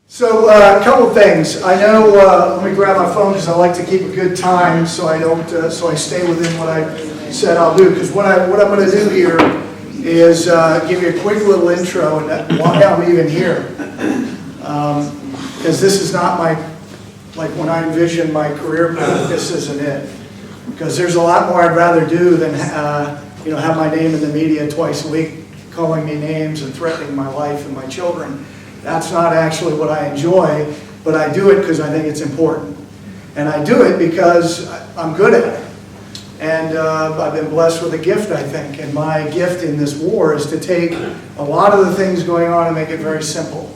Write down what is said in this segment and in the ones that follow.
So a couple things. I know. Let me grab my phone because I like to keep a good time, so I don't. So I stay within what I said I'll do. Because what I'm going to do here is give you a quick little intro and why I'm even here. Because this is not my, like when I envision my career path, this isn't it. Because there's a lot more I'd rather do than have my name in the media twice a week, calling me names and threatening my life and my children. That's not actually what I enjoy, but I do it because I think it's important. And I do it because I'm good at it. And I've been blessed with a gift, I think. And my gift in this war is to take a lot of the things going on and make it very simple.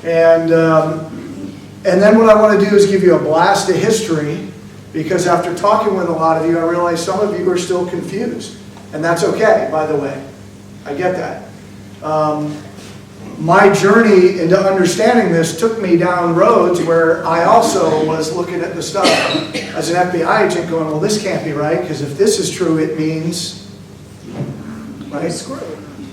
And then what I want to do is give you a blast of history, because after talking with a lot of you, I realize some of you are still confused. And that's okay, by the way. I get that. My journey into understanding this took me down roads where I also was looking at the stuff as an FBI agent going, well, this can't be right, because if this is true, it means, right?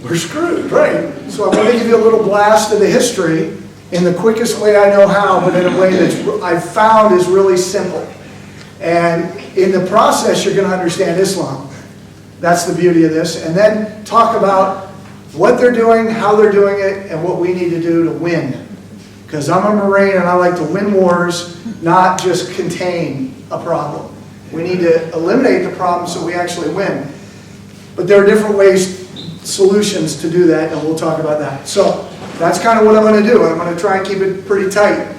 We're screwed, right? So I'm going to give you a little blast of the history in the quickest way I know how, but in a way that I've found is really simple. And in the process, you're going to understand Islam. That's the beauty of this. And then talk about what they're doing, how they're doing it, and what we need to do to win. Because I'm a Marine and I like to win wars, not just contain a problem. We need to eliminate the problem so we actually win. But there are different ways, solutions to do that, and we'll talk about that. So that's kind of what I'm going to do. I'm going to try and keep it pretty tight.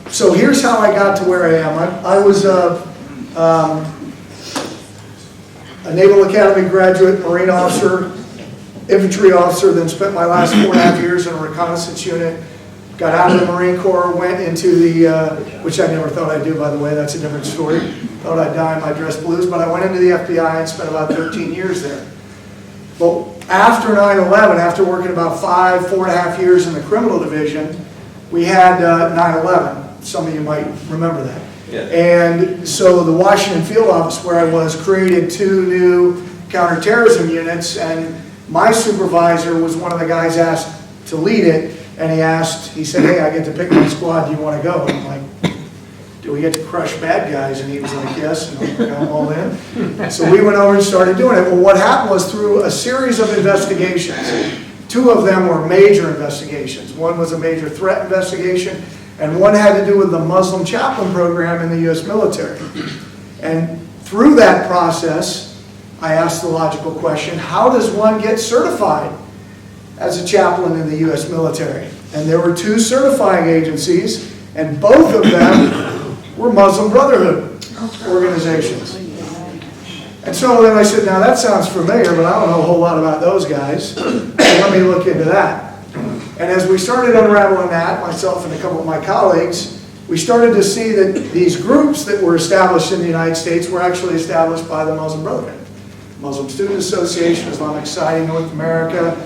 So here's how I got to where I am. I was a Naval Academy graduate, Marine officer, infantry officer, then spent my last 4.5 years in a reconnaissance unit. Got out of the Marine Corps, went into the, which I never thought I'd do, by the way, that's a different story. Thought I'd die in my dress blues, but I went into the FBI and spent about 13 years there. But after 9/11, after working about 4.5 years in the criminal division, we had 9/11. Some of you might remember that. Yeah. And so the Washington field office where I was created 2 new counter-terrorism units, and my supervisor was one of the guys asked to lead it, and he said, hey, I get to pick my squad, do you want to go? And I'm like, do we get to crush bad guys? And he was like, yes, and I'm all in. So we went over and started doing it. Well, what happened was through a series of investigations, 2 of them were major investigations. One was a major threat investigation, and one had to do with the Muslim chaplain program in the U.S. military. And through that process, I asked the logical question, how does one get certified as a chaplain in the U.S. military? And there were 2 certifying agencies, and both of them were Muslim Brotherhood organizations. And so then I said, now that sounds familiar, but I don't know a whole lot about those guys, so let me look into that. And as we started unraveling that, myself and a couple of my colleagues, we started to see that these groups that were established in the United States were actually established by the Muslim Brotherhood. Muslim Student Association, Islamic Society North America,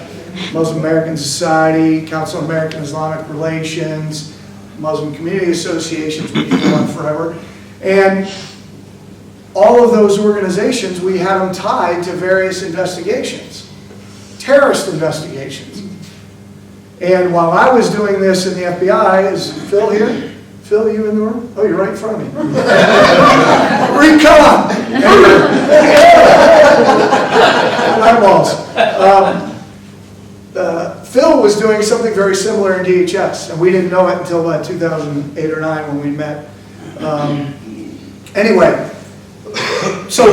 Muslim American Society, Council on American Islamic Relations, Muslim Community Associations, we could go on forever. And all of those organizations, we had them tied to various investigations, terrorist investigations. And while I was doing this in the FBI, is Phil here? Phil, are you in the room? Oh, you're right in front of me. Recon! Eyeballs. Phil was doing something very similar in DHS, and we didn't know it until about 2008 or 9 when we met. Anyway, so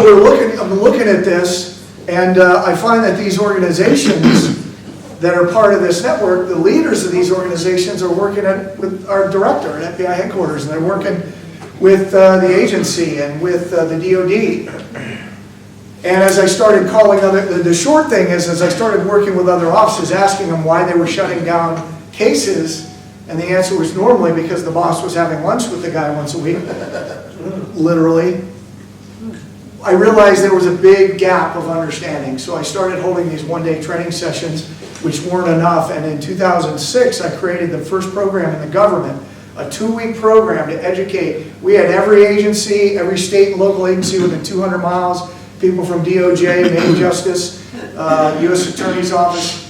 I'm looking at this, and I find that these organizations that are part of this network, the leaders of these organizations are working with our director at FBI headquarters, and they're working with the agency and with the DOD. And as I started calling the short thing is, as I started working with other offices, asking them why they were shutting down cases, and the answer was normally because the boss was having lunch with the guy once a week, literally. I realized there was a big gap of understanding, so I started holding these one-day training sessions, which weren't enough, and in 2006 I created the first program in the government a 2-week program to educate. We had every agency, every state and local agency within 200 miles, people from DOJ, Maine Justice, U.S. Attorney's Office,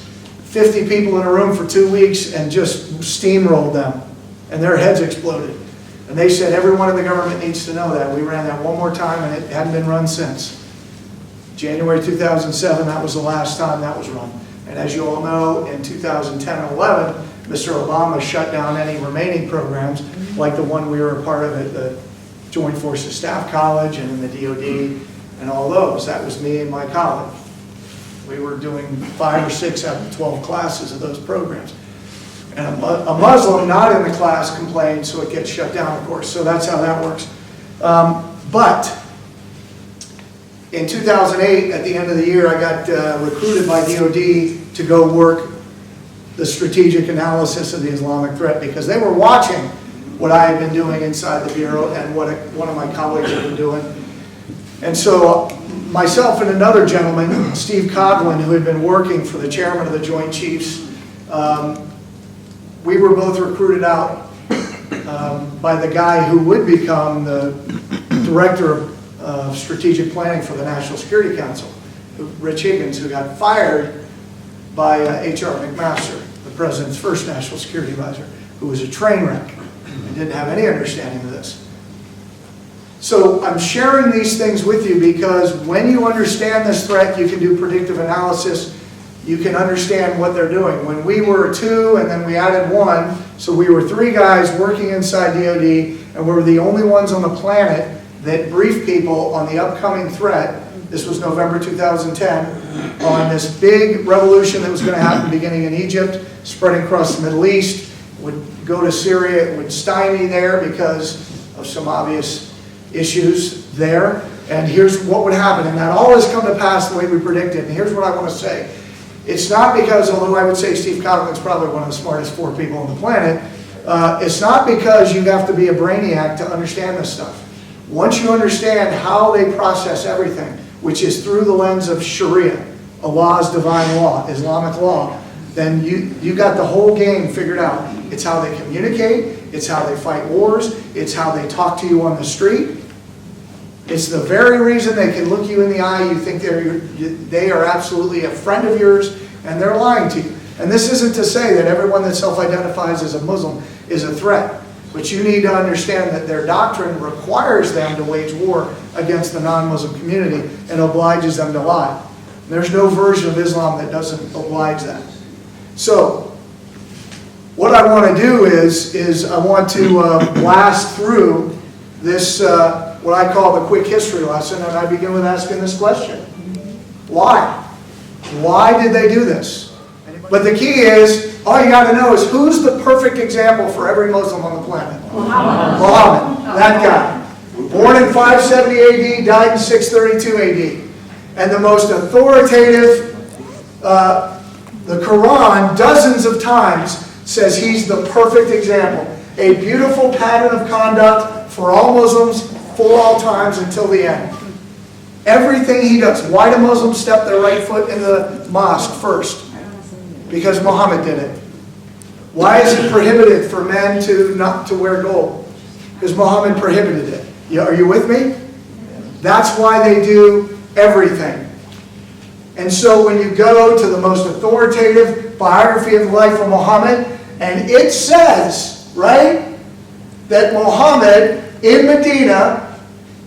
50 people in a room for 2 weeks and just steamrolled them. And their heads exploded. And they said everyone in the government needs to know that. We ran that one more time and it hadn't been run since. January 2007, that was the last time that was run. And as you all know, in 2010 and 11, Mr. Obama shut down any remaining programs, like the one we were a part of at the Joint Forces Staff College and in the DOD and all those. That was me and my colleague. We were doing 5 or 6 out of 12 classes of those programs. And a Muslim not in the class complained, so it gets shut down, of course. So that's how that works. But in 2008, at the end of the year, I got recruited by DOD to go work the strategic analysis of the Islamic threat, because they were watching what I had been doing inside the Bureau and what one of my colleagues had been doing. And so myself and another gentleman, Steve Coughlin, who had been working for the chairman of the Joint Chiefs, we were both recruited out by the guy who would become the director of strategic planning for the National Security Council, Rich Higgins, who got fired by H.R. McMaster, the president's first national security advisor, who was a train wreck and didn't have any understanding of this. So I'm sharing these things with you because when you understand this threat, you can do predictive analysis. You can understand what they're doing. When we were 2 and then we added 1, so we were 3 guys working inside DOD, and we were the only ones on the planet that briefed people on the upcoming threat. This was November 2010, on this big revolution that was going to happen beginning in Egypt, spreading across the Middle East, would go to Syria, it would stymie there because of some obvious issues there. And here's what would happen, and that all has come to pass the way we predicted. And here's what I want to say. It's not because, although I would say Steve Coughlin's probably one of the smartest 4 people on the planet, it's not because you have to be a brainiac to understand this stuff. Once you understand how they process everything, which is through the lens of Sharia, Allah's divine law, Islamic law, then you got the whole game figured out. It's how they communicate, it's how they fight wars, it's how they talk to you on the street. It's the very reason they can look you in the eye, you think they are absolutely a friend of yours, and they're lying to you. And this isn't to say that everyone that self-identifies as a Muslim is a threat. But you need to understand that their doctrine requires them to wage war against the non-Muslim community and obliges them to lie. There's no version of Islam that doesn't oblige that. So, what I want to do is I want to blast through this, what I call the quick history lesson, and I begin with asking this question. Why? Why did they do this? But the key is, all you got to know is who's the perfect example for every Muslim on the planet? Muhammad, that guy. Born in 570 AD, died in 632 AD. And the most authoritative, the Quran, dozens of times, says he's the perfect example. A beautiful pattern of conduct for all Muslims, for all times, until the end. Everything he does. Why do Muslims step their right foot in the mosque first? Because Muhammad did it. Why is it prohibited for men not to wear gold? Because Muhammad prohibited it. Are you with me? That's why they do everything. And so when you go to the most authoritative biography of the life of Muhammad, and it says, right, that Muhammad in Medina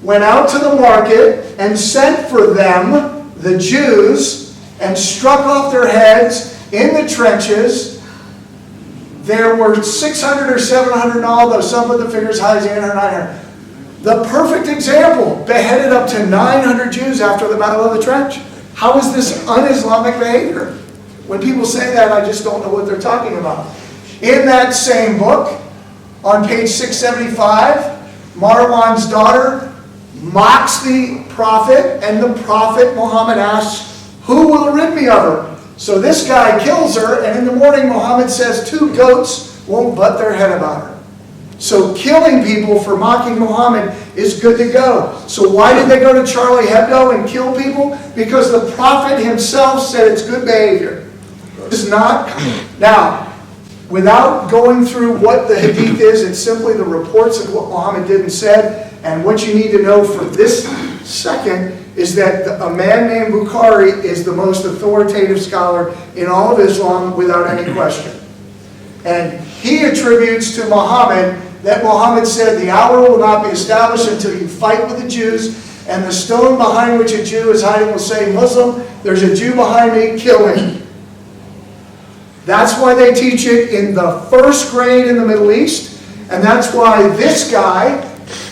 went out to the market and sent for them, the Jews, and struck off their heads in the trenches. There were 600 or 700 in all, though some of the figures high as 800 or 900. The perfect example, beheaded up to 900 Jews after the Battle of the Trench. How is this un-Islamic behavior? When people say that, I just don't know what they're talking about. In that same book, on page 675, Marwan's daughter mocks the Prophet, and the Prophet Muhammad asks, "Who will rid me of her?" So this guy kills her, and in the morning Muhammad says 2 goats won't butt their head about her. So killing people for mocking Muhammad is good to go. So why did they go to Charlie Hebdo and kill people? Because the Prophet himself said it's good behavior. It's not. Now, without going through what the hadith is, it's simply the reports of what Muhammad did and said. And what you need to know for this second is that a man named Bukhari is the most authoritative scholar in all of Islam without any question. And he attributes to Muhammad that Muhammad said, the hour will not be established until you fight with the Jews, and the stone behind which a Jew is hiding will say, Muslim, there's a Jew behind me, kill him. That's why they teach it in the first grade in the Middle East, and that's why this guy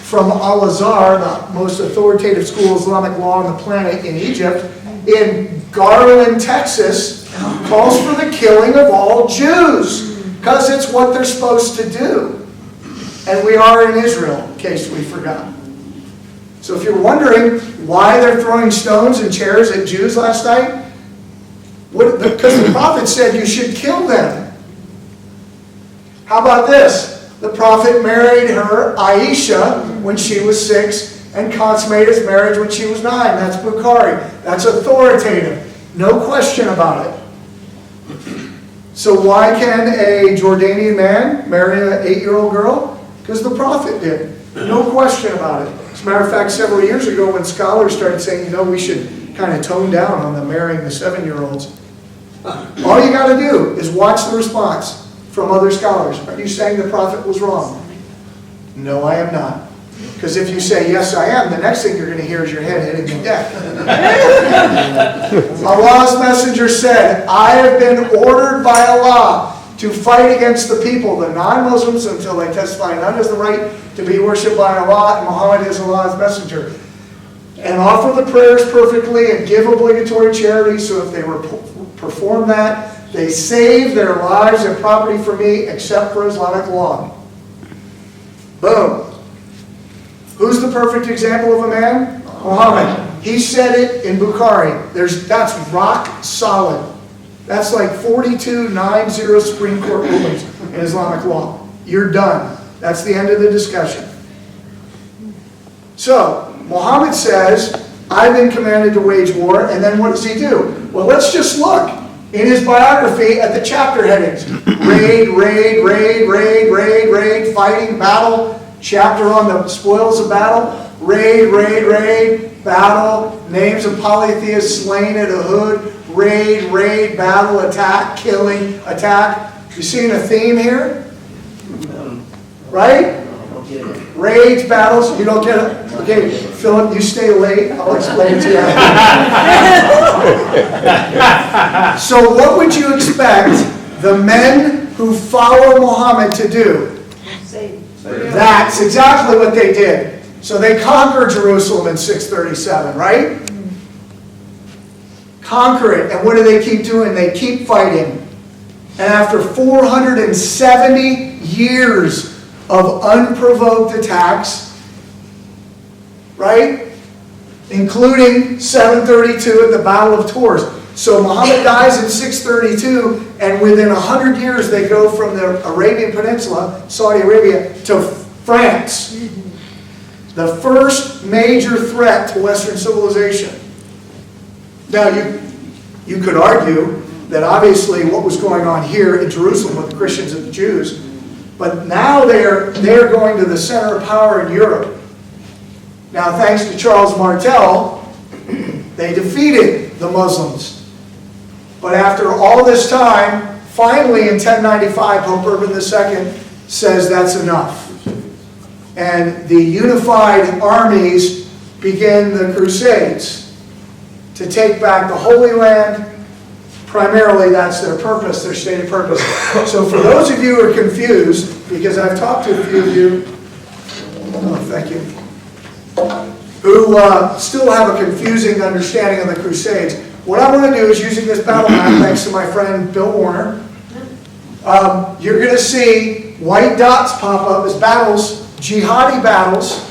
from Al-Azhar, the most authoritative school of Islamic law on the planet in Egypt, in Garland, Texas, calls for the killing of all Jews, because it's what they're supposed to do. And we are in Israel, in case we forgot. So if you're wondering why they're throwing stones and chairs at Jews last night, because the prophet said you should kill them. How about this? The prophet married her, Aisha, when she was 6 and consummated his marriage when she was 9. That's Bukhari. That's authoritative. No question about it. So why can a Jordanian man marry an 8-year-old girl? Because the prophet did. No question about it. As a matter of fact, several years ago when scholars started saying, we should kind of tone down on the marrying the 7-year-olds. All you got to do is watch the response from other scholars. Are you saying the prophet was wrong? No, I am not. Because if you say, yes, I am, the next thing you're going to hear is your head hitting the deck. Allah's messenger said, I have been ordered by Allah to fight against the people, the non-Muslims, until they testify none has the right to be worshipped by Allah, and Muhammad is Allah's messenger. And offer the prayers perfectly and give obligatory charity, so if they perform that, they save their lives and property for me, except for Islamic law. Boom. Who's the perfect example of a man? Muhammad. He said it in Bukhari. That's rock solid. That's like 4290 Supreme Court rulings in Islamic law. You're done. That's the end of the discussion. So, Muhammad says, I've been commanded to wage war, and then what does he do? Well, let's just look in his biography at the chapter headings. Raid, raid, raid, raid, raid, raid, fighting, battle, chapter on the spoils of battle, raid, raid, raid, battle, names of polytheists slain at Uhud, raid, raid, battle, attack, killing, attack. You seeing a theme here? Right? Raids, battles, you don't get it? Okay, Philip, you stay late. I'll explain it to you. So what would you expect the men who follow Muhammad to do? That's exactly what they did. So they conquered Jerusalem in 637, right? Conquer it. And what do they keep doing? They keep fighting. And after 470 years of unprovoked attacks, right? Including 732 at the Battle of Tours. So Muhammad dies in 632, and within 100 years they go from the Arabian Peninsula, Saudi Arabia, to France. The first major threat to Western civilization. Now you could argue that obviously what was going on here in Jerusalem with the Christians and the Jews, but now they're going to the center of power in Europe. Now, thanks to Charles Martel, they defeated the Muslims. But after all this time, finally in 1095, Pope Urban II says that's enough. And the unified armies begin the Crusades to take back the Holy Land. Primarily, that's their purpose, their stated purpose. So for those of you who are confused, because I've talked to a few of you, thank you, who still have a confusing understanding of the Crusades, what I want to do is, using this battle map, thanks to my friend Bill Warner, you're going to see white dots pop up as battles, jihadi battles,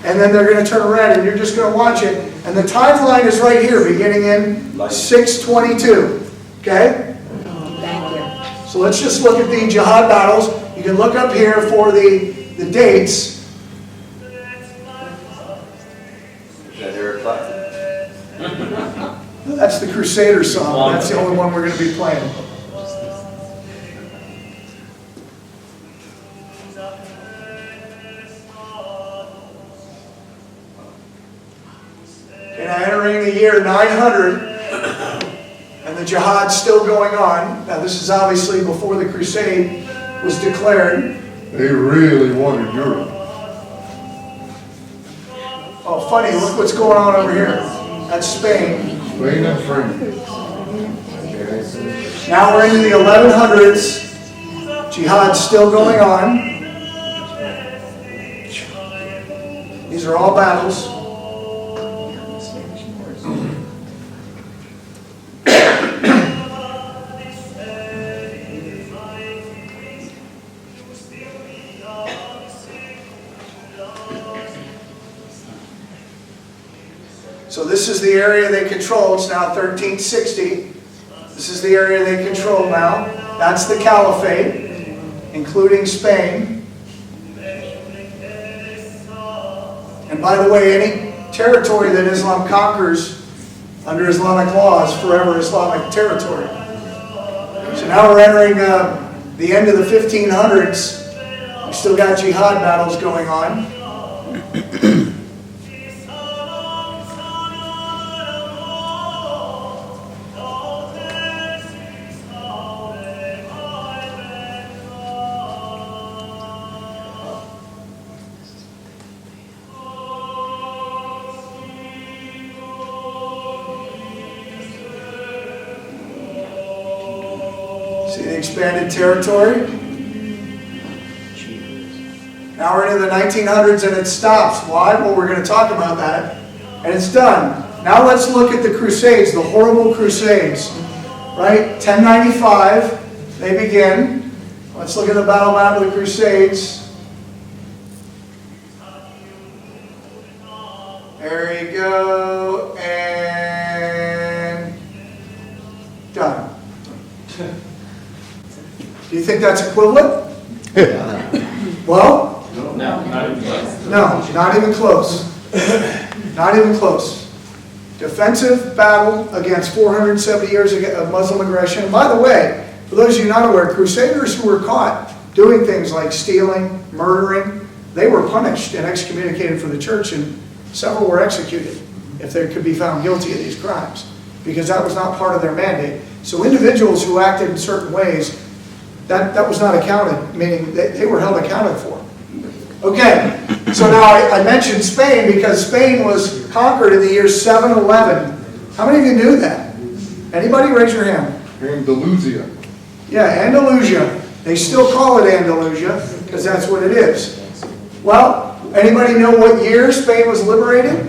and then they're going to turn red, and you're just going to watch it. And the timeline is right here, beginning in 622. Okay? Thank you. So let's just look at the jihad battles. You can look up here for the dates. That's the Crusader song. That's the only one we're going to be playing. entering the year 900, and the jihad's still going on. Now this is obviously before the crusade was declared. They really wanted Europe. Oh, funny, look what's going on over here. That's Spain. Spain and France. Now we're into the 1100s. Jihad's still going on. These are all battles. So this is the area they control. It's now 1360. This is the area they control now. That's the caliphate, including Spain. And by the way, any territory that Islam conquers under Islamic law is forever Islamic territory. So now we're entering the end of the 1500s. We still got jihad battles going on. See the expanded territory? Now we're into the 1900s and it stops. Why? Well, we're going to talk about that. And it's done. Now let's look at the Crusades, the horrible Crusades. Right? 1095, they begin. Let's look at the battle map of the Crusades. There you go. And done. Do you think that's equivalent? Well? No, not even close. No, not even close. Not even close. Defensive battle against 470 years of Muslim aggression. And by the way, for those of you not aware, Crusaders who were caught doing things like stealing, murdering, they were punished and excommunicated from the church, and several were executed if they could be found guilty of these crimes, because that was not part of their mandate. So individuals who acted in certain ways, that was not accounted, meaning they were held accounted for. Okay, so now I mentioned Spain because Spain was conquered in the year 711. How many of you knew that? Anybody raise your hand? Andalusia. Yeah, Andalusia. They still call it Andalusia because that's what it is. Well, anybody know what year Spain was liberated?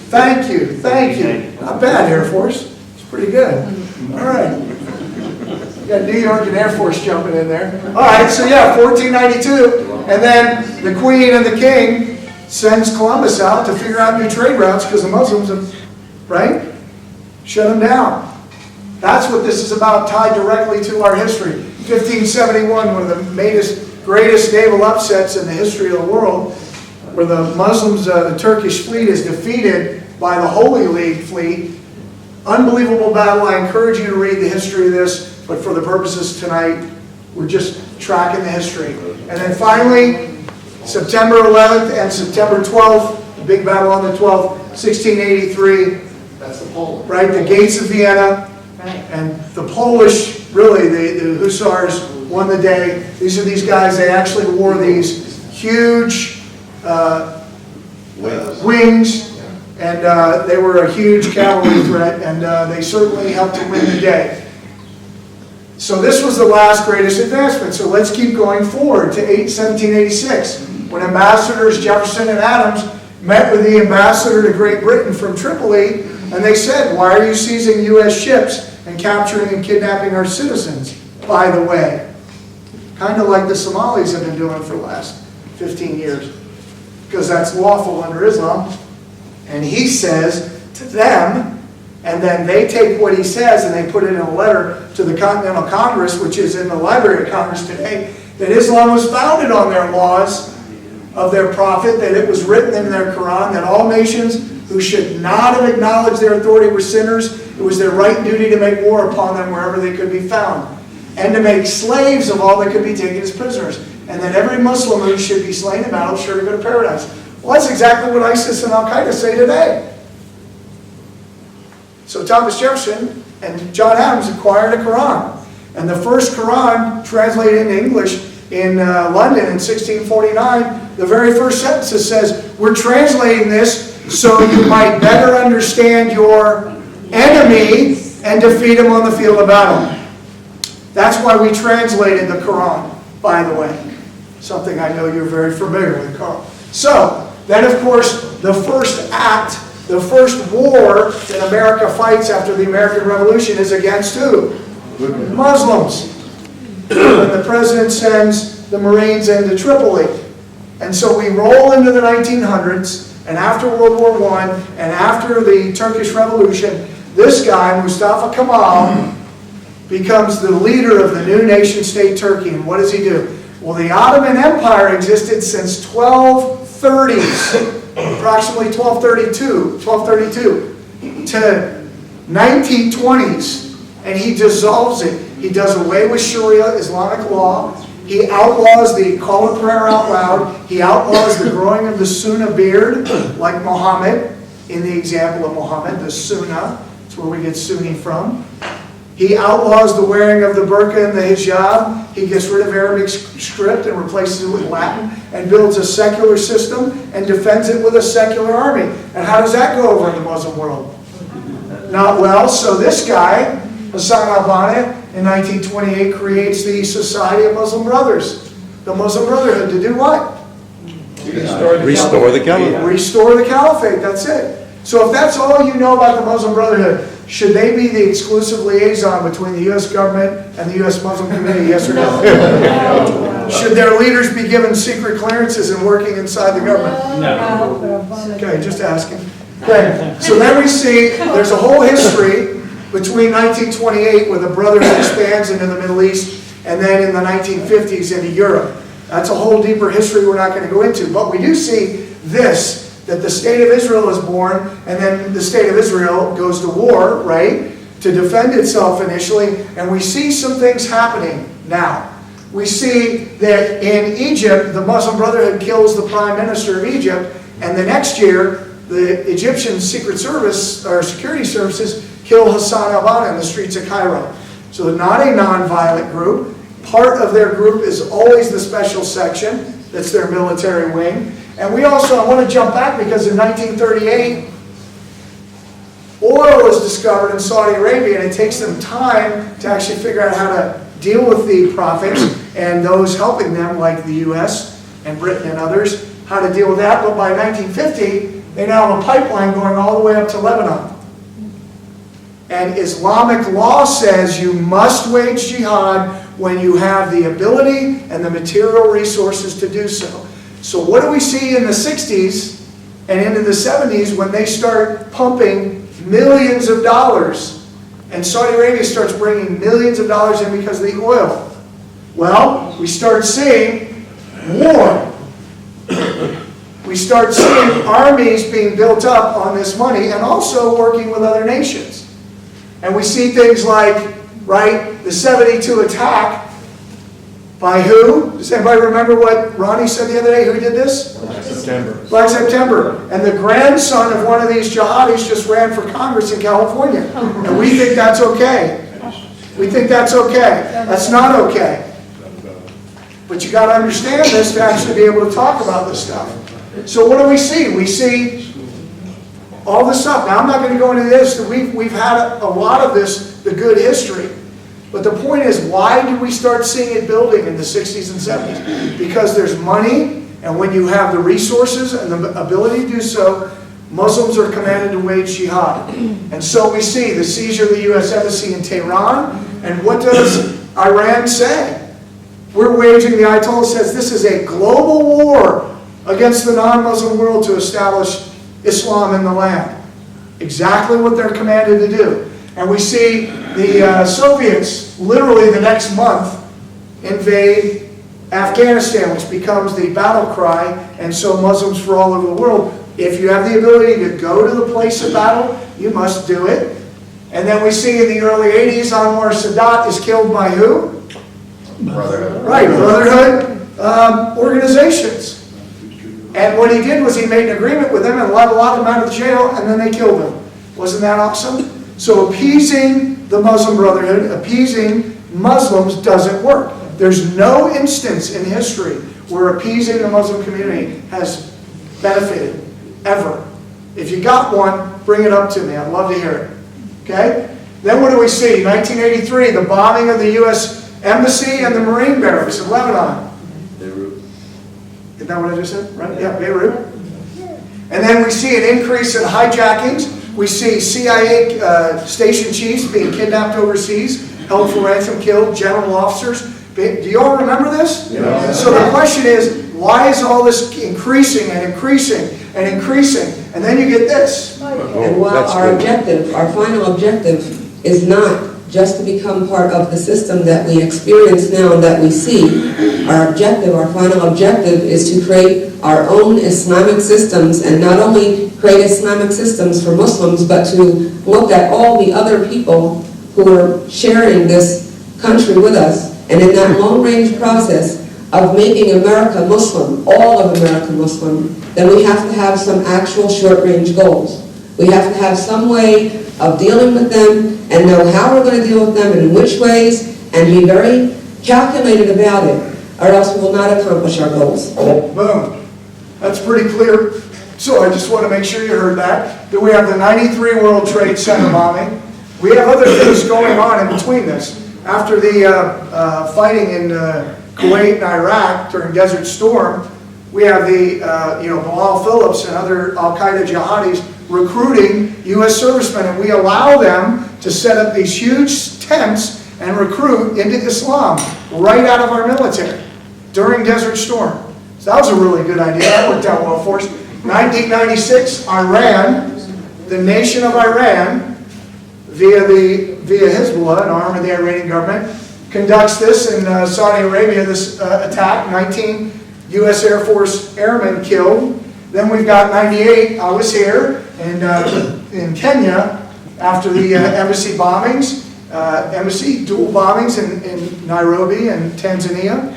Thank you, thank you. Not bad, Air Force. It's pretty good. All right. You got New York and Air Force jumping in there. All right, so yeah, 1492. And then the Queen and the King sends Columbus out to figure out new trade routes because the Muslims have, right, shut them down. That's what this is about, tied directly to our history. 1571, one of the greatest naval upsets in the history of the world, where the Muslims, the Turkish fleet is defeated by the Holy League fleet. Unbelievable battle. I encourage you to read the history of this, but for the purposes tonight, we're just tracking the history. And then finally, September 11th and September 12th, the big battle on the 12th, 1683. That's the Poland. Right, the gates of Vienna. And the Polish, really, the Hussars won the day. These are these guys, they actually wore these huge wings. And they were a huge cavalry threat, and they certainly helped to win the day. So this was the last greatest advancement. So let's keep going forward to 1786, when ambassadors Jefferson and Adams met with the ambassador to Great Britain from Tripoli, and they said, why are you seizing U.S. ships and capturing and kidnapping our citizens, by the way? Kind of like the Somalis have been doing for the last 15 years, because that's lawful under Islam. And he says to them, and then they take what he says and they put it in a letter to the Continental Congress, which is in the Library of Congress today, that Islam was founded on their laws of their prophet, that it was written in their Quran, that all nations who should not have acknowledged their authority were sinners. It was their right and duty to make war upon them wherever they could be found, and to make slaves of all that could be taken as prisoners, and that every Muslim who should be slain in battle is sure to go to paradise. Well, that's exactly what ISIS and Al-Qaeda say today. So Thomas Jefferson and John Adams acquired a Quran. And the first Quran translated into English in London in 1649, the very first sentence says, we're translating this so you might better understand your enemy and defeat him on the field of battle. That's why we translated the Quran, by the way. Something I know you're very familiar with, Carl. So, then of course, the first act, the first war that America fights after the American Revolution is against who? Muslims. When the president sends the Marines into Tripoli. And so we roll into the 1900s, and after World War I, and after the Turkish Revolution, this guy, Mustafa Kemal, becomes the leader of the new nation-state Turkey. And what does he do? Well, the Ottoman Empire existed since 1230s, approximately 1232 to 1920s, and he dissolves it. He does away with Sharia, Islamic law. He outlaws the call of prayer out loud. He outlaws the growing of the Sunnah beard, like Muhammad, in the example of Muhammad, the Sunnah. That's where we get Sunni from. He outlaws the wearing of the burqa and the hijab. He gets rid of Arabic script and replaces it with Latin and builds a secular system and defends it with a secular army. And how does that go over in the Muslim world? Not well. So this guy, Hassan al-Banna, in 1928 creates the Society of Muslim Brothers. The Muslim Brotherhood to do what? Restore the caliphate. Restore the caliphate, that's it. So if that's all you know about the Muslim Brotherhood, should they be the exclusive liaison between the U.S. government and the U.S. Muslim community, yes or no? Should their leaders be given secret clearances and working inside the government? No. Okay, just asking. Okay, so then we see there's a whole history between 1928, where the Brotherhood expands into the Middle East, and then in the 1950s into Europe. That's a whole deeper history we're not going to go into. But we do see this, that the State of Israel is born, and then the State of Israel goes to war, right, to defend itself initially, and we see some things happening now. We see that in Egypt, the Muslim Brotherhood kills the Prime Minister of Egypt, and the next year, the Egyptian Secret Service, or Security Services, kill Hassan al-Banna in the streets of Cairo. So they're not a non-violent group. Part of their group is always the special section. That's their military wing. And we also, I want to jump back because in 1938, oil was discovered in Saudi Arabia, and it takes them time to actually figure out how to deal with the prophets and those helping them, like the U.S. and Britain and others, how to deal with that. But by 1950, they now have a pipeline going all the way up to Lebanon. And Islamic law says you must wage jihad when you have the ability and the material resources to do so. So what do we see in the 60s and into the 70s when they start pumping millions of dollars, and Saudi Arabia starts bringing millions of dollars in because of the oil? Well, we start seeing war. We start seeing armies being built up on this money and also working with other nations. And we see things like, right, the 72 attack by who? Does anybody remember what Ronnie said the other day? Who did this? Black September. Black September. And the grandson of one of these jihadis just ran for Congress in California. And we think that's okay. We think that's okay. That's not okay. But you got to understand this to actually be able to talk about this stuff. So what do we see? We see all this stuff. Now I'm not going to go into this. We've had a lot of this, the good history. But the point is, why did we start seeing it building in the 60s and 70s? Because there's money, and when you have the resources and the ability to do so, Muslims are commanded to wage jihad. And so we see the seizure of the U.S. Embassy in Tehran, and what does Iran say? We're waging, the Ayatollah says, this is a global war against the non-Muslim world to establish Islam in the land. Exactly what they're commanded to do. And we see the Soviets, literally the next month, invade Afghanistan, which becomes the battle cry, and so Muslims for all over the world, if you have the ability to go to the place of battle, you must do it. And then we see in the early 80s, Anwar Sadat is killed by who? Brotherhood. Right, Brotherhood organizations. And what he did was he made an agreement with them and let a lot of them out of jail, and then they killed him. Wasn't that awesome? So appeasing the Muslim Brotherhood, appeasing Muslims doesn't work. There's no instance in history where appeasing the Muslim community has benefited, ever. If you got one, bring it up to me. I'd love to hear it. Okay? Then what do we see? 1983, the bombing of the U.S. Embassy and the Marine barracks in Lebanon. Beirut. Isn't that what I just said? Right? Yeah, Beirut. And then we see an increase in hijackings. We see CIA station chiefs being kidnapped overseas, held for ransom, killed, general officers. Do you all remember this? Yeah. So the question is, why is all this increasing and increasing and increasing? And then you get this. And while that's our good. objective, our final objective, is not just to become part of the system that we experience now and that we see. Our objective, our final objective, is to create our own Islamic systems, and not only create Islamic systems for Muslims, but to look at all the other people who are sharing this country with us. And in that long-range process of making America Muslim, all of America Muslim, then we have to have some actual short-range goals. We have to have some way of dealing with them and know how we're going to deal with them and in which ways, and be very calculated about it, or else we will not accomplish our goals. Boom. That's pretty clear. So I just want to make sure you heard that. Then we have the 93 World Trade Center bombing. We have other things going on in between this. After the fighting in Kuwait and Iraq during Desert Storm, we have the Bilal Phillips and other Al-Qaeda jihadis recruiting U.S. servicemen, and we allow them to set up these huge tents and recruit into Islam right out of our military during Desert Storm. So that was a really good idea. That worked out well for us. 1996, Iran, the nation of Iran, via Hezbollah, an arm of the Iranian government, conducts this in Saudi Arabia, this attack. 19 U.S. Air Force airmen killed. Then we've got 98, I was here, in Kenya, after the embassy bombings, embassy dual bombings in Nairobi and Tanzania.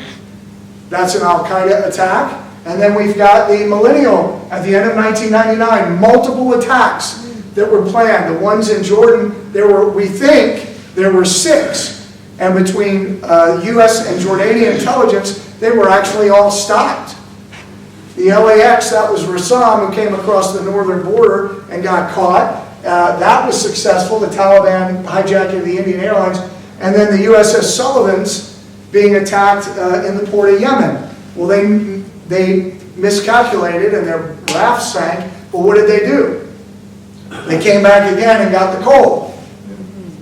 That's an Al-Qaeda attack. And then we've got the millennial at the end of 1999, multiple attacks that were planned. The ones in Jordan, we think there were 6. And between U.S. and Jordanian intelligence, they were actually all stopped. The LAX, that was Rassam, who came across the northern border and got caught. That was successful, the Taliban hijacking the Indian Airlines. And then the USS Sullivan's being attacked in the port of Yemen. Well, they miscalculated and their raft sank, but what did they do? They came back again and got the coal.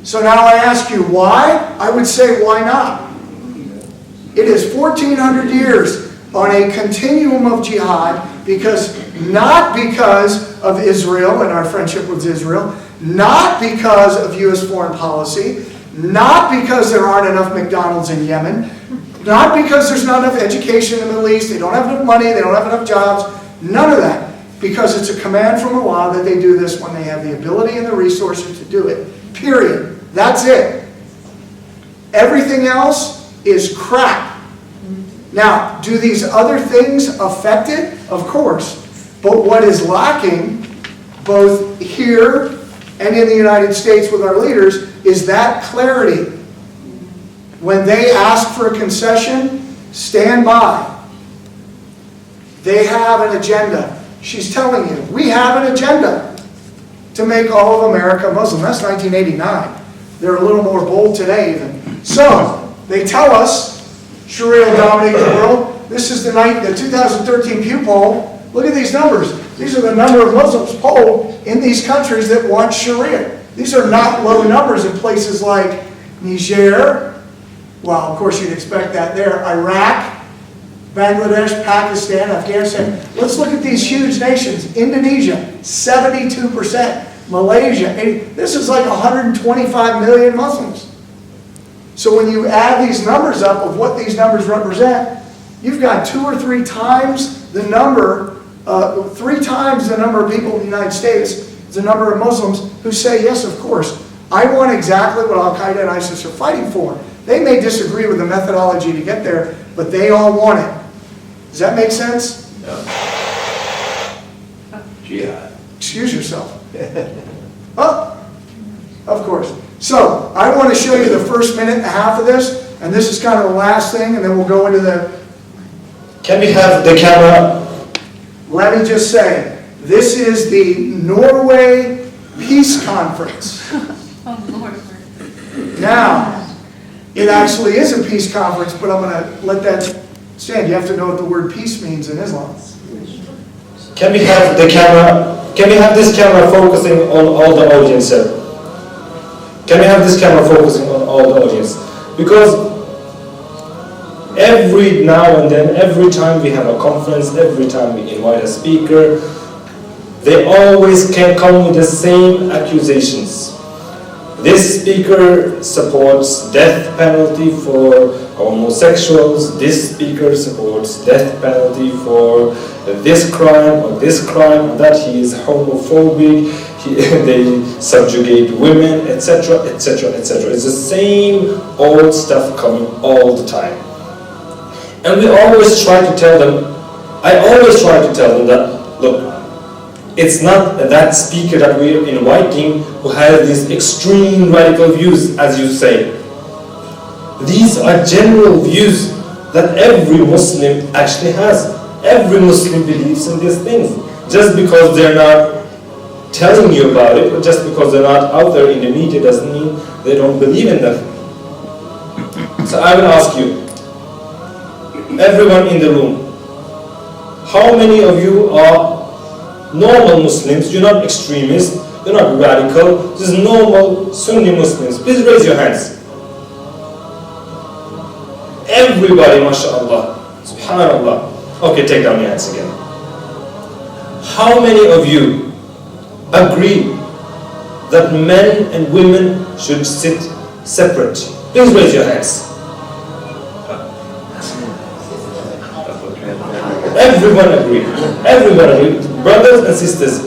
So now I ask you, why? I would say, why not? It is 1,400 years on a continuum of jihad, not because of Israel and our friendship with Israel, not because of U.S. foreign policy, not because there aren't enough McDonald's in Yemen, not because there's not enough education in the Middle East, they don't have enough money, they don't have enough jobs, none of that. Because it's a command from Allah that they do this when they have the ability and the resources to do it. Period. That's it. Everything else is crap. Now, do these other things affect it? Of course. But what is lacking, both here and in the United States with our leaders, is that clarity. When they ask for a concession, stand by. They have an agenda. She's telling you, we have an agenda to make all of America Muslim. That's 1989. They're a little more bold today even. So, they tell us, Sharia will dominate the world. This is the 2013 Pew poll. Look at these numbers. These are the number of Muslims polled in these countries that want Sharia. These are not low numbers in places like Niger. Well, of course you'd expect that there. Iraq, Bangladesh, Pakistan, Afghanistan. Let's look at these huge nations. Indonesia, 72%. Malaysia, 80%. This is like 125 million Muslims. So when you add these numbers up of what these numbers represent, you've got 2 or 3 times the number, 3 times the number of people in the United States, the number of Muslims who say, yes, of course, I want exactly what Al-Qaeda and ISIS are fighting for. They may disagree with the methodology to get there, but they all want it. Does that make sense? Yeah. Jihad. Excuse yourself. Oh, of course. So, I want to show you the first minute and a half of this, and this is kind of the last thing, and then we'll go into the... Can we have the camera? Let me just say, this is the Norway Peace Conference. Oh, Lord. Now, it actually is a peace conference, but I'm going to let that stand. You have to know what the word peace means in Islam. Can we have the camera? Can we have this camera focusing on all the audience here? Can we have this camera focusing on all the audience? Because every now and then, every time we have a conference, every time we invite a speaker, they always can come with the same accusations. This speaker supports death penalty for homosexuals. This speaker supports death penalty for this crime or this crime, that he is homophobic, they subjugate women, etc., etc., etc. It's the same old stuff coming all the time. And we always try to tell them, I always try to tell them that, look, it's not that speaker that we're inviting who has these extreme radical views, as you say. These are general views that every Muslim actually has. Every Muslim believes in these things. Just because they're not telling you about it, or just because they're not out there in the media, doesn't mean they don't believe in them. So I will ask you, everyone in the room, how many of you are normal Muslims? You're not extremists, you're not radical, just normal Sunni Muslims. Please raise your hands. Everybody, mashallah, subhanallah. Okay, take down your hands again. How many of you agree that men and women should sit separate? Please raise your hands. Everyone agree. Everyone agree. Brothers and sisters.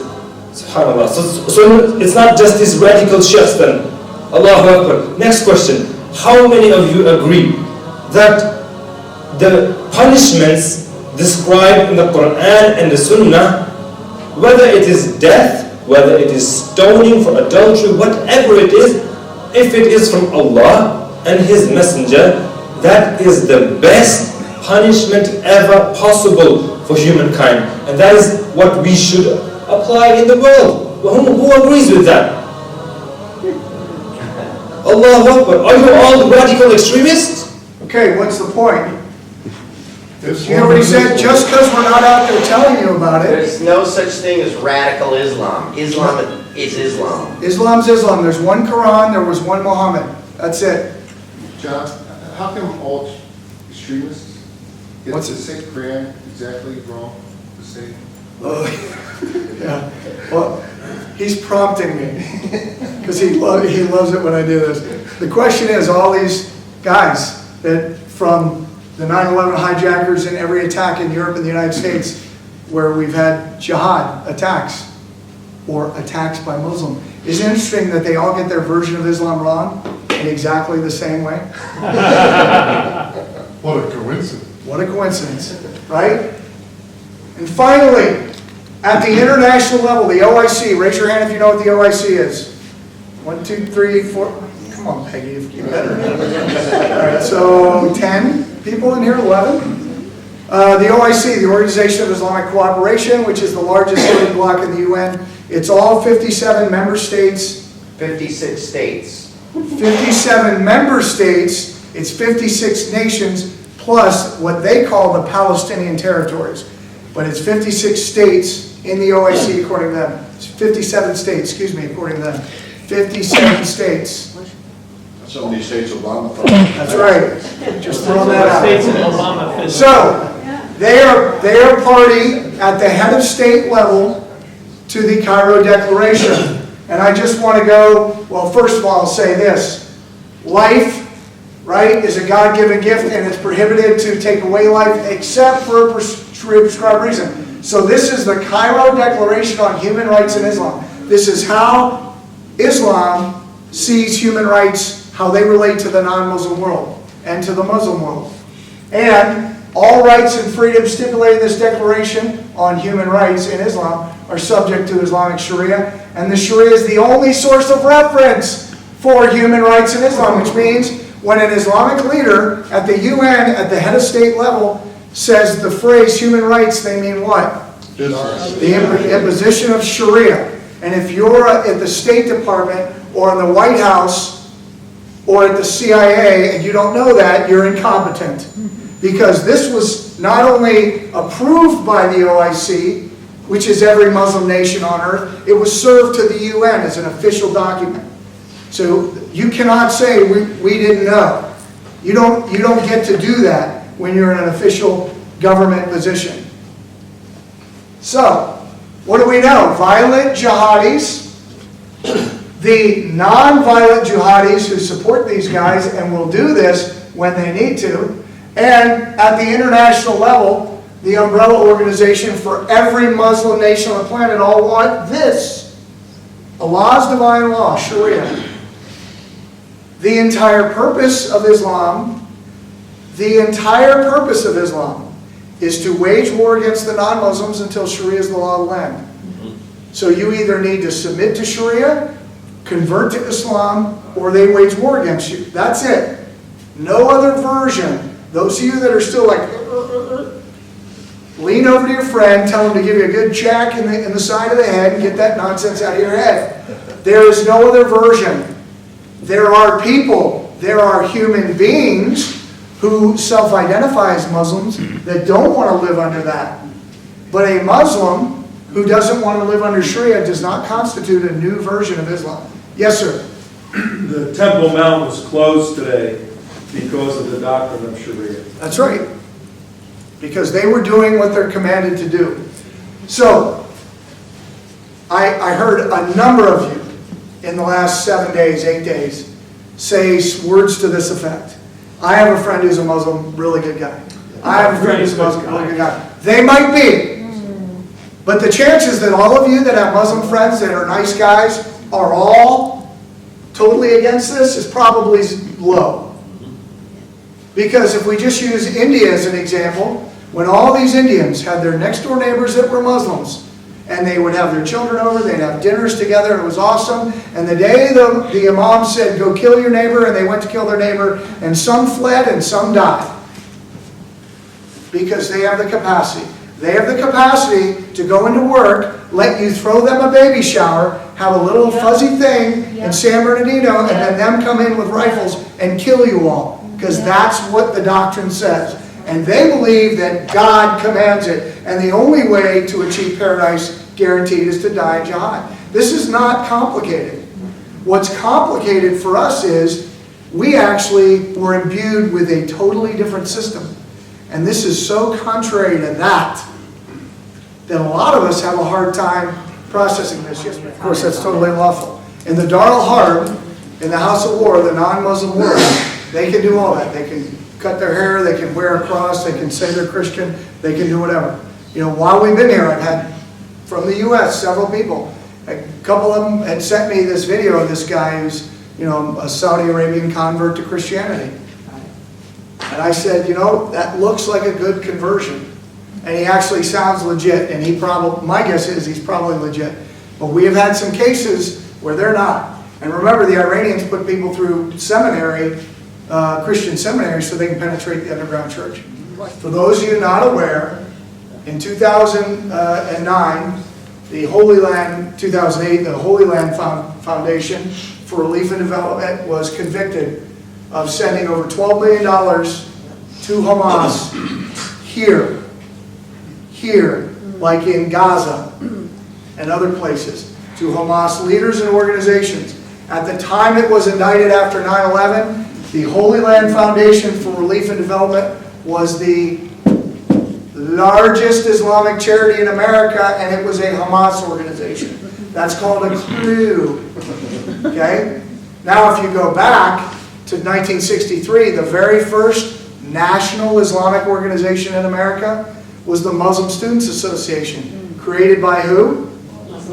SubhanAllah. So it's not just these radical sheikhs then. Allahu Akbar. Next question. How many of you agree that the punishments described in the Quran and the Sunnah, whether it is death, whether it is stoning for adultery, whatever it is, if it is from Allah and His Messenger, that is the best punishment ever possible for humankind, and that is what we should apply in the world. Who agrees with that? Allahu Akbar. Are you all radical extremists? Okay, what's the point? You already said, just because we're not out there telling you about it. There's no such thing as radical Islam. Islam is Islam. Islam's Islam. There's one Quran, there was one Muhammad. That's it. John, how come all extremists get What's the it? same Quran exactly wrong to say? Yeah. Well, he's prompting me because he loves it when I do this. The question is, all these guys that from the 9/11 hijackers and every attack in Europe and the United States where we've had jihad attacks or attacks by Muslim. Isn't it interesting that they all get their version of Islam wrong in exactly the same way? What a coincidence. What a coincidence, right? And finally, at the international level, the OIC, raise your hand if you know what the OIC is. 1, 2, 3, 4. Come on, Peggy, if you better. All right, so 10 people in here, 11. The OIC, the Organization of Islamic Cooperation, which is the largest voting bloc in the UN. It's all 57 member states. 56 states. 57 member states, it's 56 nations, plus what they call the Palestinian territories. But it's 56 states in the OIC according to them. It's 57 states, excuse me, according to them. 57 states. Some of these states Obama thought. That's right. Just throwing that out. States in Obama. So, they are party at the head of state level to the Cairo Declaration. And I just want to go, well, first of all, I'll say this. Life, right, is a God-given gift, and it's prohibited to take away life except for a prescribed reason. So this is the Cairo Declaration on Human Rights in Islam. This is how Islam sees human rights, how they relate to the non-Muslim world and to the Muslim world. And all rights and freedoms stipulated in this Declaration on Human Rights in Islam are subject to Islamic Sharia, and the Sharia is the only source of reference for human rights in Islam, which means when an Islamic leader at the UN, at the head of state level, says the phrase human rights, they mean what? The imposition of Sharia. And if you're at the State Department or in the White House or at the CIA and you don't know that, you're incompetent. Because this was not only approved by the OIC, which is every Muslim nation on earth, it was served to the UN as an official document. So you cannot say we didn't know. You don't get to do that when you're in an official government position. So, what do we know? Violent jihadis, the non-violent jihadis who support these guys and will do this when they need to, and at the international level, the umbrella organization for every Muslim nation on the planet all want this. Allah's divine law, Sharia. The entire purpose of Islam, is to wage war against the non-Muslims until Sharia is the law of the land. So you either need to submit to Sharia, convert to Islam, or they wage war against you. That's it. No other version. Those of you that are still like, lean over to your friend, tell him to give you a good jack in the side of the head and get that nonsense out of your head. There is no other version. There are people, there are human beings who self-identify as Muslims that don't want to live under that. But a Muslim who doesn't want to live under Sharia does not constitute a new version of Islam. Yes, sir? The Temple Mount was closed today because of the doctrine of Sharia. That's right. Because they were doing what they're commanded to do. So, I heard a number of you in the last 7 days, 8 days, say words to this effect. I have a friend who's a Muslim, really good guy. I have a friend who's a Muslim, really good guy. They might be. But the chances that all of you that have Muslim friends that are nice guys are all totally against this is probably low. Because if we just use India as an example, when all these Indians had their next door neighbors that were Muslims, and they would have their children over, they'd have dinners together, and it was awesome. And the day the Imam said, go kill your neighbor, and they went to kill their neighbor, and some fled and some died. Because they have the capacity. They have the capacity to go into work, let you throw them a baby shower, have a little fuzzy thing in San Bernardino, and then them come in with rifles and kill you all. Because that's what the doctrine says. And they believe that God commands it. And the only way to achieve paradise guaranteed is to die in jihad. This is not complicated. What's complicated for us is we actually were imbued with a totally different system. And this is so contrary to that a lot of us have a hard time processing this. Yes, of course, that's totally unlawful. In the Dar al-Harb, in the House of War, the non-Muslim world, they can do all that. They can cut their hair, they can wear a cross, they can say they're Christian, they can do whatever. You know, while we've been here, I've had, from the U.S., several people. A couple of them had sent me this video of this guy who's, you know, a Saudi Arabian convert to Christianity. And I said, you know, that looks like a good conversion. And he actually sounds legit, and he probably, my guess is he's probably legit. But we have had some cases where they're not. And remember, the Iranians put people through seminary, Christian seminary, so they can penetrate the underground church. For those of you not aware, in 2009, the Holy Land, 2008, the Holy Land Foundation for Relief and Development was convicted of sending over $12 million to Hamas here, like in Gaza and other places, to Hamas leaders and organizations. At the time it was indicted after 9/11, the Holy Land Foundation for Relief and Development was the largest Islamic charity in America, and it was a Hamas organization. That's called a coup. Okay? Now, if you go back to 1963, the very first national Islamic organization in America was the Muslim Students Association, created by who?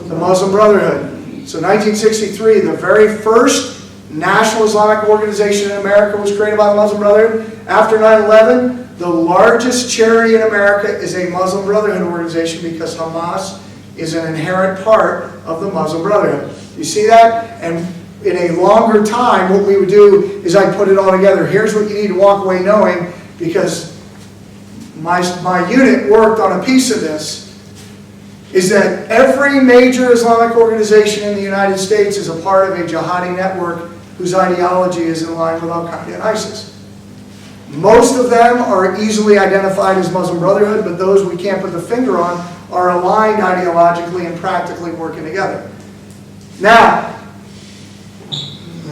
The Muslim Brotherhood. So 1963, the very first national Islamic organization in America was created by the Muslim Brotherhood. After 9/11, The largest charity in America is a Muslim Brotherhood organization because Hamas is an inherent part of the Muslim Brotherhood. You see that? And in a longer time, what we would do is I'd put it all together. Here's what you need to walk away knowing, because my unit worked on a piece of this, is that every major Islamic organization in the United States is a part of a jihadi network whose ideology is in line with Al-Qaeda and ISIS. Most of them are easily identified as Muslim Brotherhood, but those we can't put the finger on are aligned ideologically and practically working together. Now,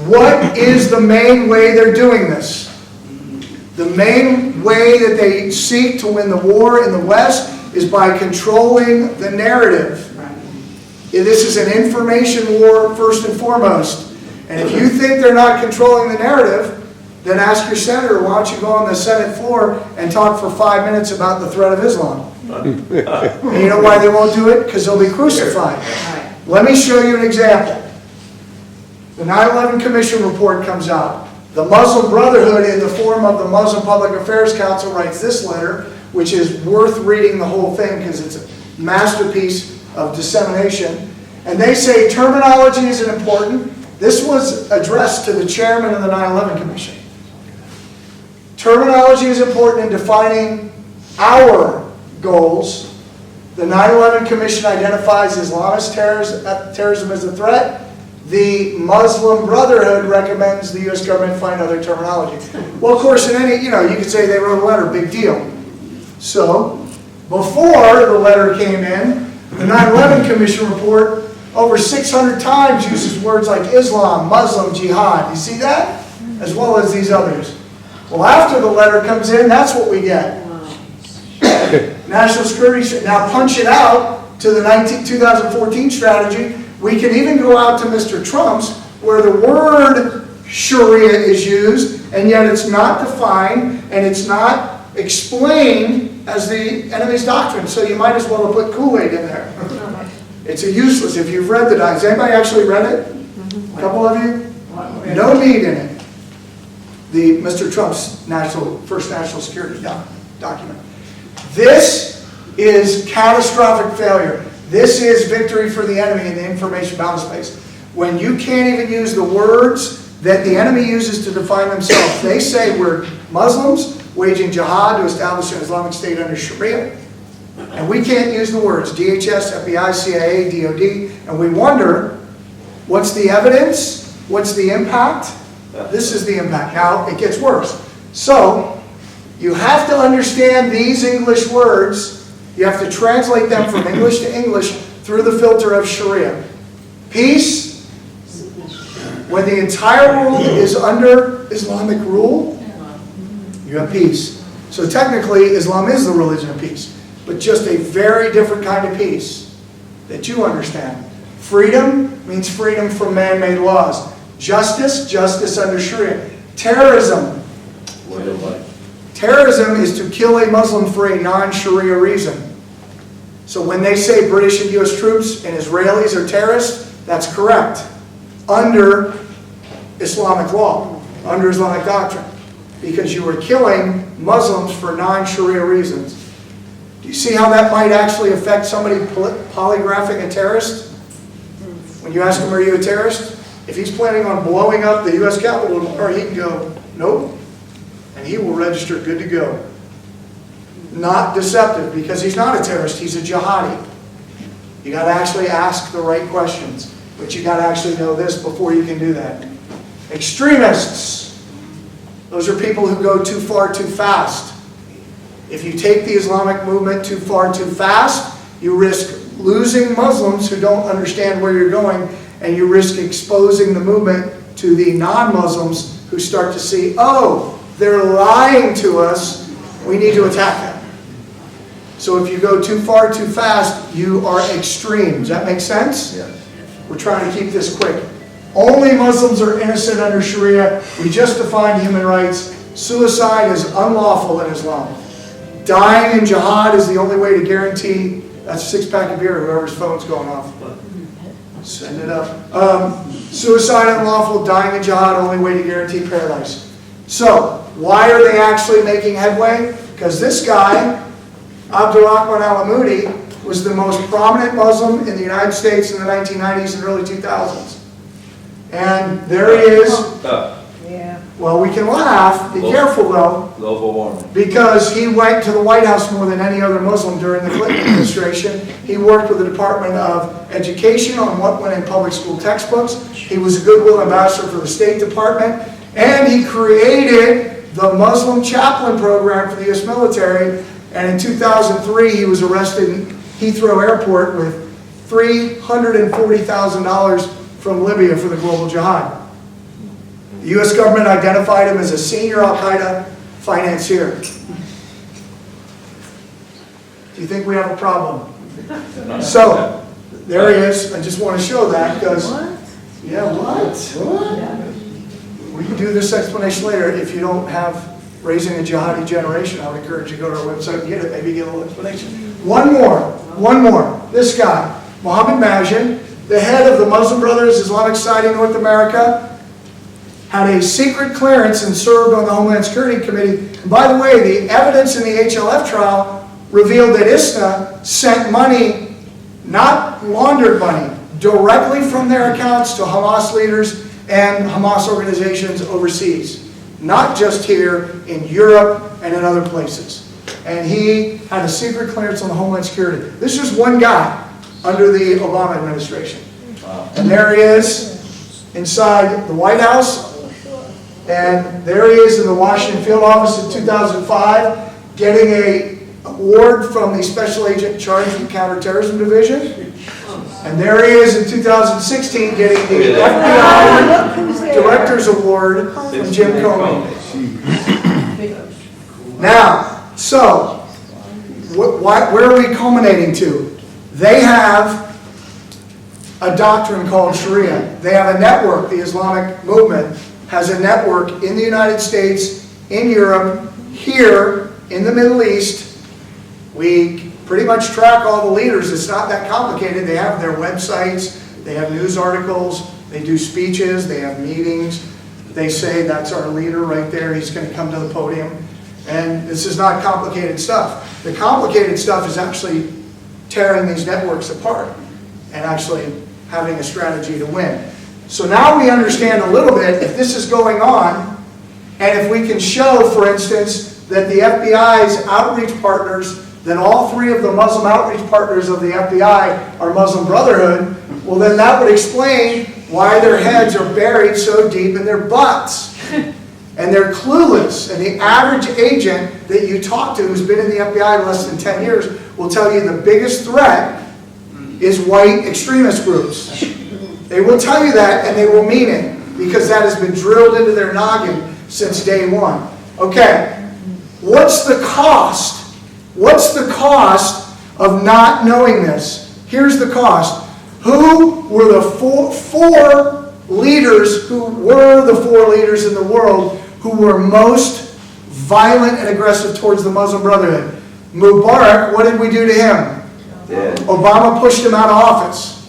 what is the main way they're doing this? The main way that they seek to win the war in the West is by controlling the narrative. This is an information war first and foremost. And if you think they're not controlling the narrative, then ask your senator, why don't you go on the Senate floor and talk for 5 minutes about the threat of Islam? And you know why they won't do it? Because they'll be crucified. Let me show you an example. The 9/11 Commission report comes out. The Muslim Brotherhood, in the form of the Muslim Public Affairs Council, writes this letter, which is worth reading the whole thing because it's a masterpiece of dissemination. And they say terminology isn't important. This was addressed to the chairman of the 9/11 Commission. Terminology is important in defining our goals. The 9/11 Commission identifies Islamist terrorism as a threat. The Muslim Brotherhood recommends the U.S. government find other terminology. Well, of course, in any, you could say they wrote a letter, big deal. So, before the letter came in, the 9/11 Commission report over 600 times uses words like Islam, Muslim, Jihad. You see that? As well as these others. Well, after the letter comes in, that's what we get. National security, now punch it out to the 2014 strategy. We can even go out to Mr. Trump's, where the word Sharia is used, and yet it's not defined, and it's not explained as the enemy's doctrine. So you might as well have put Kool-Aid in there. It's a useless, if you've read the document. Has anybody actually read it? A couple of you? No meat in it. Mr. Trump's first national security document. This is catastrophic failure. This is victory for the enemy in the information battle space. When you can't even use the words that the enemy uses to define themselves. They say we're Muslims waging jihad to establish an Islamic State under Sharia. And we can't use the words DHS, FBI, CIA, DOD, and we wonder, what's the evidence? What's the impact? This is the impact. Now, it gets worse. So, you have to understand these English words. You have to translate them from English to English through the filter of Sharia. Peace, when the entire world is under Islamic rule, you have peace. So technically, Islam is the religion of peace, but just a very different kind of peace that you understand. Freedom means freedom from man-made laws. Justice, justice under Sharia. Terrorism. Terrorism is to kill a Muslim for a non-Sharia reason. So when they say British and U.S. troops and Israelis are terrorists, that's correct. Under Islamic law, under Islamic doctrine. Because you are killing Muslims for non-Sharia reasons. Do you see how that might actually affect somebody polygraphing a terrorist? When you ask him, are you a terrorist? If he's planning on blowing up the U.S. Capitol tomorrow, he can go, nope. And he will register good to go. Not deceptive, because he's not a terrorist, he's a jihadi. You got to actually ask the right questions. But you got to actually know this before you can do that. Extremists. Those are people who go too far too fast. If you take the Islamic movement too far too fast, you risk losing Muslims who don't understand where you're going, and you risk exposing the movement to the non-Muslims who start to see, oh, they're lying to us, we need to attack them. So if you go too far too fast, you are extreme. Does that make sense? Yeah. We're trying to keep this quick. Only Muslims are innocent under Sharia. We just defined human rights. Suicide is unlawful in Islam. Dying in jihad is the only way to guarantee, that's a six-pack of beer, whoever's phone's going off. Send it up. Suicide unlawful, dying in jihad, only way to guarantee paradise. So, why are they actually making headway? Because this guy, Abdurrahman al-Amoudi, was the most prominent Muslim in the United States in the 1990s and early 2000s. And there he is. Yeah. Well, we can laugh. Be careful, though. Global warming. Because he went to the White House more than any other Muslim during the Clinton administration. He worked with the Department of Education on what went in public school textbooks. He was a goodwill ambassador for the State Department. And he created the Muslim chaplain program for the U.S. military. And in 2003, he was arrested in Heathrow Airport with $340,000 from Libya for the Global Jihad. The U.S. government identified him as a senior al-Qaeda financier. Do you think we have a problem? So, there he is. I just want to show that because, yeah, what? We can do this explanation later. If you don't have Raising a Jihadi Generation, I would encourage you to go to our website and get it, maybe get a little explanation. One more. This guy, Mohammed Majid, the head of the Muslim Brothers Islamic Society in North America, had a secret clearance and served on the Homeland Security Committee. And by the way, the evidence in the HLF trial revealed that ISNA sent money, not laundered money, directly from their accounts to Hamas leaders and Hamas organizations overseas. Not just here, in Europe and in other places. And he had a secret clearance on the Homeland Security. This is one guy under the Obama administration. And there he is inside the White House. And there he is in the Washington field office in 2005, getting an award from the special agent in charge of the counter-terrorism division. And there he is in 2016, getting the FBI Director's Award from Jim Comey. Now, so, where are we culminating to? They have a doctrine called Sharia. They have a network, the Islamic movement has a network in the United States, in Europe, here, in the Middle East. We pretty much track all the leaders. It's not that complicated. They have their websites, they have news articles, they do speeches, they have meetings. They say, that's our leader right there, he's going to come to the podium. And this is not complicated stuff. The complicated stuff is actually tearing these networks apart and actually having a strategy to win. So now we understand a little bit if this is going on, and if we can show, for instance, that the FBI's outreach partners, that all three of the Muslim outreach partners of the FBI are Muslim Brotherhood, well then that would explain why their heads are buried so deep in their butts. And they're clueless. And the average agent that you talk to who's been in the FBI less than 10 years will tell you the biggest threat is white extremist groups. They will tell you that, and they will mean it, because that has been drilled into their noggin since day one. Okay, what's the cost? What's the cost of not knowing this? Here's the cost. Who were the four leaders who were the four leaders in the world who were most violent and aggressive towards the Muslim Brotherhood? Mubarak, what did we do to him? Dead. Obama pushed him out of office.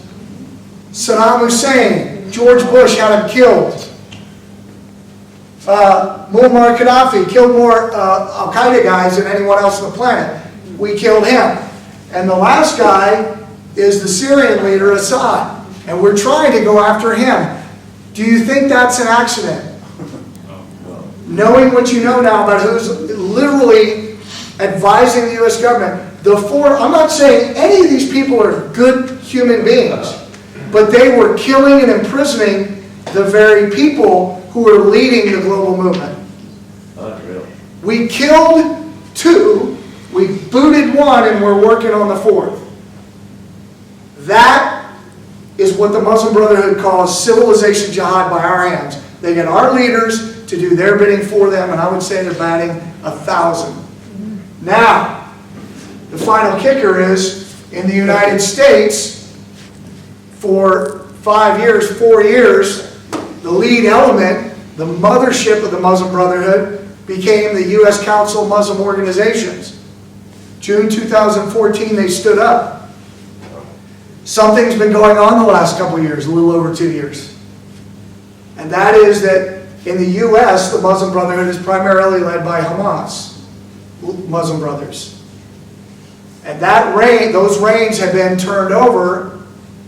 Saddam Hussein, George Bush had him killed. Muammar Gaddafi killed more Al-Qaeda guys than anyone else on the planet. We killed him. And the last guy is the Syrian leader, Assad. And we're trying to go after him. Do you think that's an accident? Knowing what you know now about who's literally advising the U.S. government, I'm not saying any of these people are good human beings, but they were killing and imprisoning the very people who are leading the global movement. Unreal. We killed 2, we booted 1, and we're working on the 4th. That is what the Muslim Brotherhood calls civilization jihad by our hands. They get our leaders to do their bidding for them, and I would say they're batting 1,000. Now, the final kicker is, in the United States, for 4 years, the lead element, the mothership of the Muslim Brotherhood, became the U.S. Council of Muslim Organizations. June 2014, they stood up. Something's been going on the last couple of years, a little over 2 years. And that is that in the U.S., the Muslim Brotherhood is primarily led by Hamas. Muslim brothers. And those reigns have been turned over,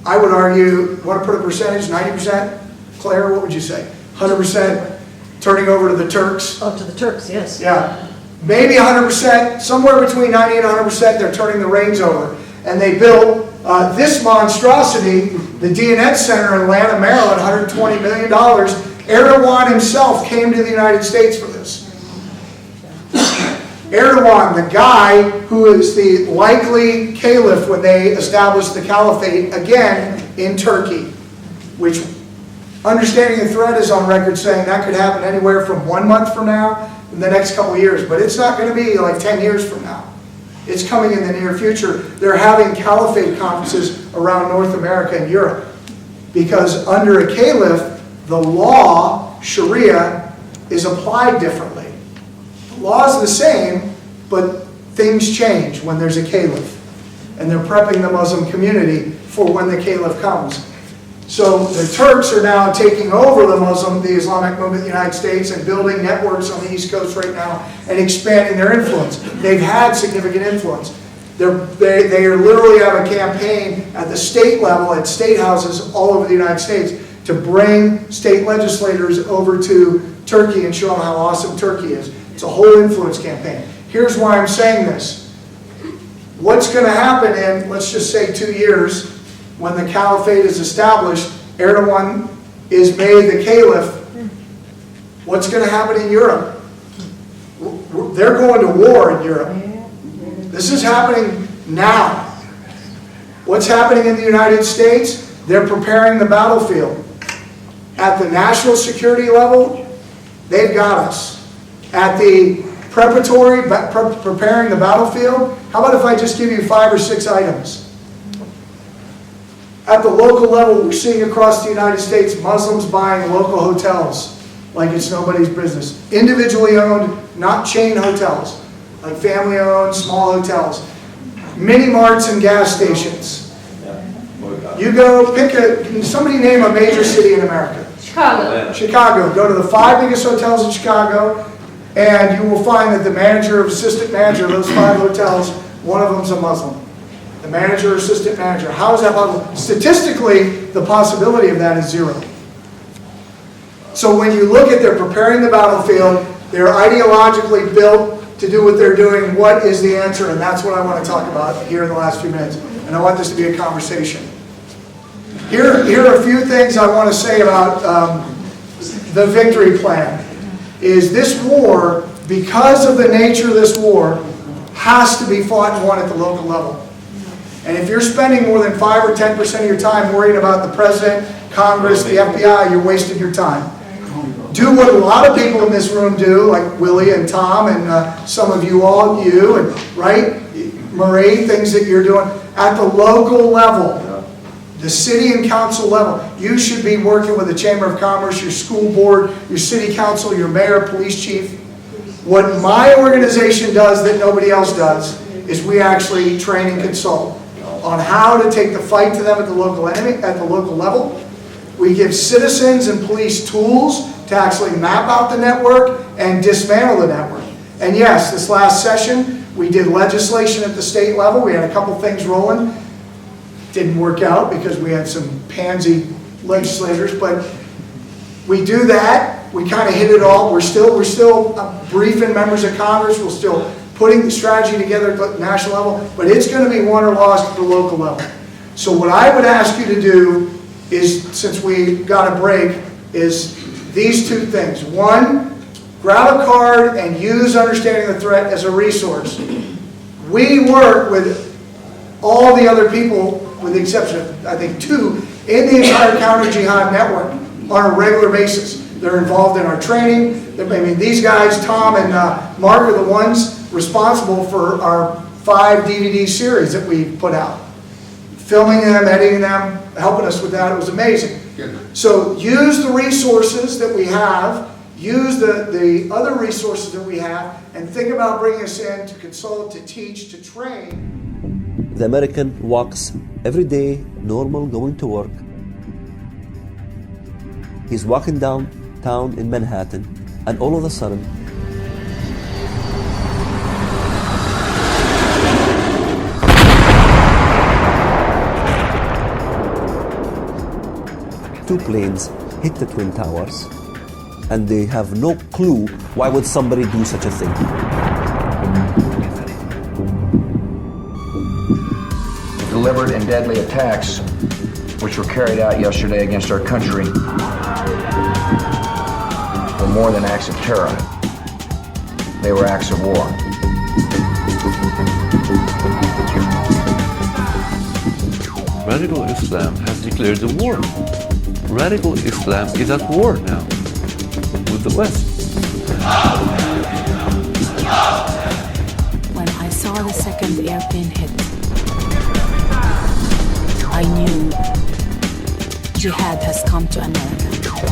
I would argue, want to put a percentage, 90%? Claire, what would you say? 100% turning over to the Turks? Oh, to the Turks, yes. Yeah, maybe 100%, somewhere between 90 and 100%, they're turning the reins over. And they built this monstrosity, the DNet Center in Atlanta, Maryland, $120 million. Erdogan himself came to the United States for this. Erdogan, the guy who is the likely caliph when they established the caliphate, again, in Turkey, which, understanding the threat, is on record saying that could happen anywhere from 1 month from now in the next couple of years. But it's not going to be like 10 years from now. It's coming in the near future. They're having caliphate conferences around North America and Europe. Because under a caliph, the law, Sharia, is applied differently. The law is the same, but things change when there's a caliph. And they're prepping the Muslim community for when the caliph comes. So the Turks are now taking over the Islamic movement in the United States and building networks on the East Coast right now and expanding their influence. They've had significant influence. They literally have a campaign at the state level, at state houses all over the United States, to bring state legislators over to Turkey and show them how awesome Turkey is. It's a whole influence campaign. Here's why I'm saying this. What's going to happen in, let's just say, 2 years, when the caliphate is established, Erdogan is made the caliph, what's going to happen in Europe? They're going to war in Europe. This is happening now. What's happening in the United States? They're preparing the battlefield. At the national security level, they've got us. At the preparatory, preparing the battlefield, how about if I just give you 5 or 6 items? At the local level, we're seeing across the United States Muslims buying local hotels like it's nobody's business. Individually owned, not chain hotels, like family owned, small hotels. Mini marts and gas stations. You go somebody name a major city in America. Chicago. Chicago. Go to the 5 biggest hotels in Chicago, and you will find that the manager or assistant manager of those 5 hotels, one of them's a Muslim. The manager or assistant manager. How is that possible? Statistically, the possibility of that is 0. So when you look at they're preparing the battlefield, they're ideologically built to do what they're doing. What is the answer? And that's what I want to talk about here in the last few minutes. And I want this to be a conversation. Here are a few things I want to say about the victory plan. Is this war, because of the nature of this war, has to be fought and won at the local level. And if you're spending more than 5 or 10% of your time worrying about the president, Congress, the FBI, you're wasting your time. Do what a lot of people in this room do, like Willie and Tom and some of you all, right? Marie, things that you're doing. At the local level, the city and council level, you should be working with the Chamber of Commerce, your school board, your city council, your mayor, police chief. What my organization does that nobody else does is we actually train and consult on how to take the fight to them at the local level. We give citizens and police tools to actually map out the network and dismantle the network. And yes, this last session, we did legislation at the state level. We had a couple things rolling. Didn't work out because we had some pansy legislators, but we do that. We kind of hit it all. We're still briefing members of Congress. We're still putting the strategy together at the national level, but it's going to be won or lost at the local level. So what I would ask you to do is, since we got a break, is these 2 things. 1, grab a card and use understanding the threat as a resource. We work with all the other people, with the exception of, I think, 2, in the entire counter-jihad network on a regular basis. They're involved in our training. These guys, Tom and Mark, are the ones responsible for our 5 DVD series that we put out. Filming them, editing them, helping us with that. It was amazing. So use the resources that we have, use the other resources that we have, and think about bringing us in to consult, to teach, to train. The American walks every day, normal, going to work. He's walking downtown in Manhattan, and all of a sudden, two planes hit the Twin Towers, and they have no clue why would somebody do such a thing. Deliberate and deadly attacks which were carried out yesterday against our country were more than acts of terror. They were acts of war. Radical Islam has declared a war. Radical Islam is at war now with the West. When I saw the second airplane hit, I knew jihad has come to America.